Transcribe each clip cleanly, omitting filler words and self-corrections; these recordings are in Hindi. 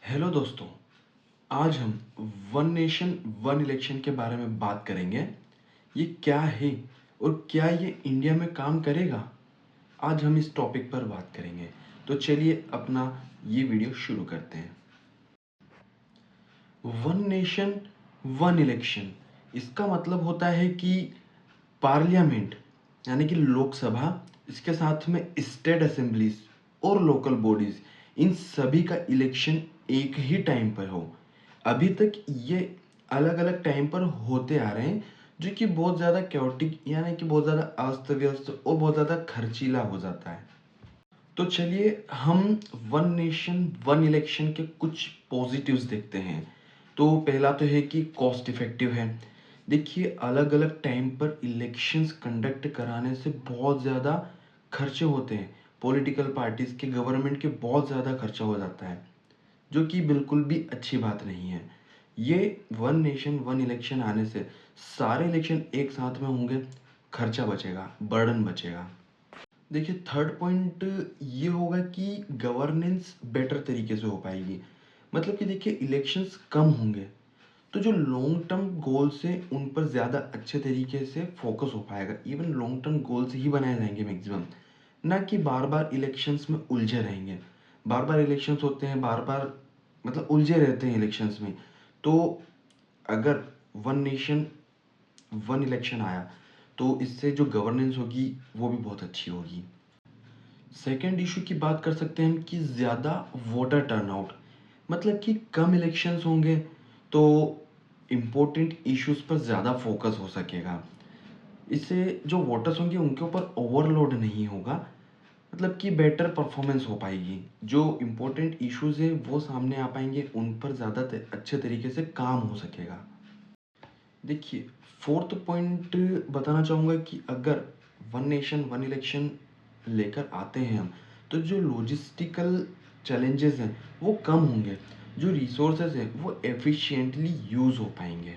हेलो दोस्तों, आज हम वन नेशन वन इलेक्शन के बारे में बात करेंगे। ये क्या है और क्या ये इंडिया में काम करेगा? आज हम इस टॉपिक पर बात करेंगे। तो चलिए अपना ये वीडियो शुरू करते हैं। वन नेशन वन इलेक्शन, इसका मतलब होता है कि पार्लियामेंट यानी कि लोकसभा, इसके साथ में स्टेट असेंबलीज और लोकल बॉडीज, इन सभी का इलेक्शन एक ही टाइम पर हो। अभी तक ये अलग अलग टाइम पर होते आ रहे हैं, जो कि बहुत ज़्यादा कैओटिक यानी कि बहुत ज़्यादा अस्त व्यस्त और बहुत ज़्यादा खर्चीला हो जाता है। तो चलिए हम वन नेशन वन इलेक्शन के कुछ पॉजिटिव्स देखते हैं। तो पहला तो है कि कॉस्ट इफेक्टिव है। देखिए, अलग अलग टाइम पर इलेक्शंस कंडक्ट कराने से बहुत ज़्यादा खर्चे होते हैं। पॉलिटिकल पार्टीज़ के, गवर्नमेंट के बहुत ज़्यादा खर्चा हो जाता है, जो कि बिल्कुल भी अच्छी बात नहीं है। ये वन नेशन वन इलेक्शन आने से सारे इलेक्शन एक साथ में होंगे, खर्चा बचेगा, बर्डन बचेगा। देखिए, थर्ड पॉइंट ये होगा कि गवर्नेंस बेटर तरीके से हो पाएगी। मतलब कि देखिए, इलेक्शंस कम होंगे तो जो लॉन्ग टर्म गोल्स है उन पर ज़्यादा अच्छे तरीके से फोकस हो पाएगा। इवन लॉन्ग टर्म गोल्स ही बनाए जाएंगे मैक्सिमम, ना कि बार बार इलेक्शंस में उलझे रहेंगे। बार बार इलेक्शंस होते हैं, बार बार मतलब उलझे रहते हैं इलेक्शंस में। तो अगर वन नेशन वन इलेक्शन आया तो इससे जो गवर्नेंस होगी वो भी बहुत अच्छी होगी। सेकेंड इशू की बात कर सकते हैं हम कि ज़्यादा वोटर टर्नआउट, मतलब कि कम इलेक्शंस होंगे तो इम्पोर्टेंट इश्यूज पर ज़्यादा फोकस हो सकेगा। इससे जो वोटर्स होंगे उनके ऊपर ओवरलोड नहीं होगा, मतलब कि बेटर परफॉर्मेंस हो पाएगी। जो इम्पोर्टेंट इश्यूज हैं वो सामने आ पाएंगे, उन पर ज़्यादा अच्छे तरीके से काम हो सकेगा। देखिए, फोर्थ पॉइंट बताना चाहूँगा कि अगर वन नेशन वन इलेक्शन लेकर आते हैं हम, तो जो लॉजिस्टिकल चैलेंजेस हैं वो कम होंगे, जो रिसोर्सेज हैं वो एफिशिएंटली यूज़ हो पाएंगे।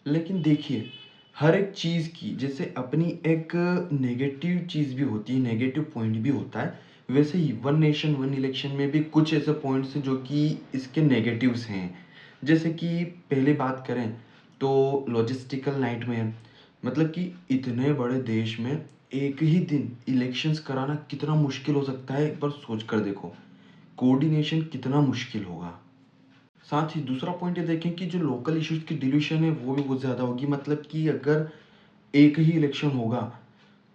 लेकिन देखिए, हर एक चीज़ की जैसे अपनी एक नेगेटिव चीज़ भी होती है, नेगेटिव पॉइंट भी होता है, वैसे ही वन नेशन वन इलेक्शन में भी कुछ ऐसे पॉइंट्स हैं जो कि इसके नेगेटिव्स हैं। जैसे कि पहले बात करें तो लॉजिस्टिकल नाइटमेयर, मतलब कि इतने बड़े देश में एक ही दिन इलेक्शंस कराना कितना मुश्किल हो सकता है, एक बार सोच कर देखो। कोऑर्डिनेशन कितना मुश्किल होगा। साथ ही दूसरा पॉइंट ये देखें कि जो लोकल इश्यूज की डिल्यूशन है वो भी बहुत ज़्यादा होगी। मतलब कि अगर एक ही इलेक्शन होगा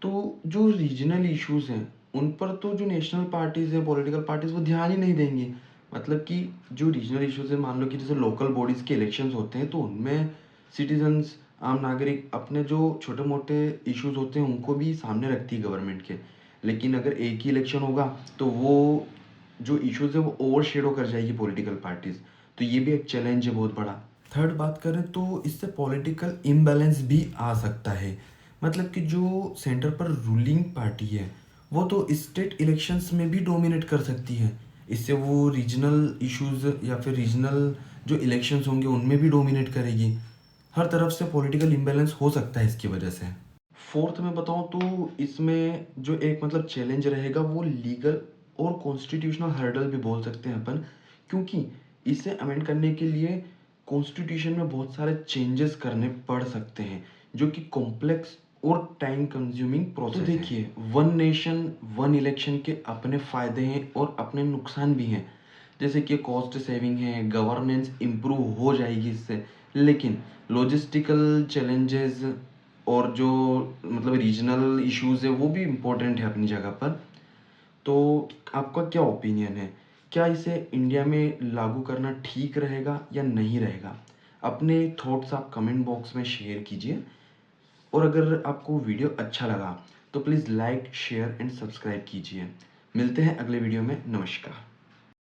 तो जो रीजनल इश्यूज हैं उन पर तो जो नेशनल पार्टीज़ हैं, पॉलिटिकल पार्टीज़, वो ध्यान ही नहीं देंगी। मतलब कि जो रीजनल इश्यूज है, मान लो कि जैसे लोकल बॉडीज़ के इलेक्शंस होते हैं तो उनमें सिटीजन्स, आम नागरिक अपने जो छोटे मोटे इश्यूज होते हैं उनको भी सामने रखती है गवर्नमेंट के। लेकिन अगर एक ही इलेक्शन होगा तो वो जो इश्यूज है वो ओवर शेडो कर जाएगी पॉलिटिकल पार्टीज। तो ये भी एक चैलेंज है बहुत बड़ा। थर्ड बात करें तो इससे पॉलिटिकल इम्बैलेंस भी आ सकता है। मतलब कि जो सेंटर पर रूलिंग पार्टी है वो तो स्टेट इलेक्शंस में भी डोमिनेट कर सकती है। इससे वो रीजनल इश्यूज या फिर रीजनल जो इलेक्शंस होंगे उनमें भी डोमिनेट करेगी। हर तरफ से पॉलिटिकल इम्बैलेंस हो सकता है इसकी वजह से। फोर्थ में बताऊं तो इसमें जो एक मतलब चैलेंज रहेगा वो लीगल और कॉन्स्टिट्यूशनल हर्डल भी बोल सकते हैं अपन, क्योंकि इसे अमेंड करने के लिए कॉन्स्टिट्यूशन में बहुत सारे चेंजेस करने पड़ सकते हैं, जो कि कॉम्प्लेक्स और टाइम कंज्यूमिंग प्रोसेस है। तो देखिए, वन नेशन वन इलेक्शन के अपने फ़ायदे हैं और अपने नुकसान भी हैं। जैसे कि कॉस्ट सेविंग है, गवर्नेंस इम्प्रूव हो जाएगी इससे, लेकिन लॉजिस्टिकल चैलेंजेस और जो मतलब रीजनल इश्यूज है वो भी इम्पोर्टेंट है अपनी जगह पर। तो आपका क्या ओपिनियन है? क्या इसे इंडिया में लागू करना ठीक रहेगा या नहीं रहेगा? अपने थॉट्स आप कमेंट बॉक्स में शेयर कीजिए। और अगर आपको वीडियो अच्छा लगा तो please like, share and subscribe कीजिए। मिलते हैं अगले वीडियो में। नमस्कार।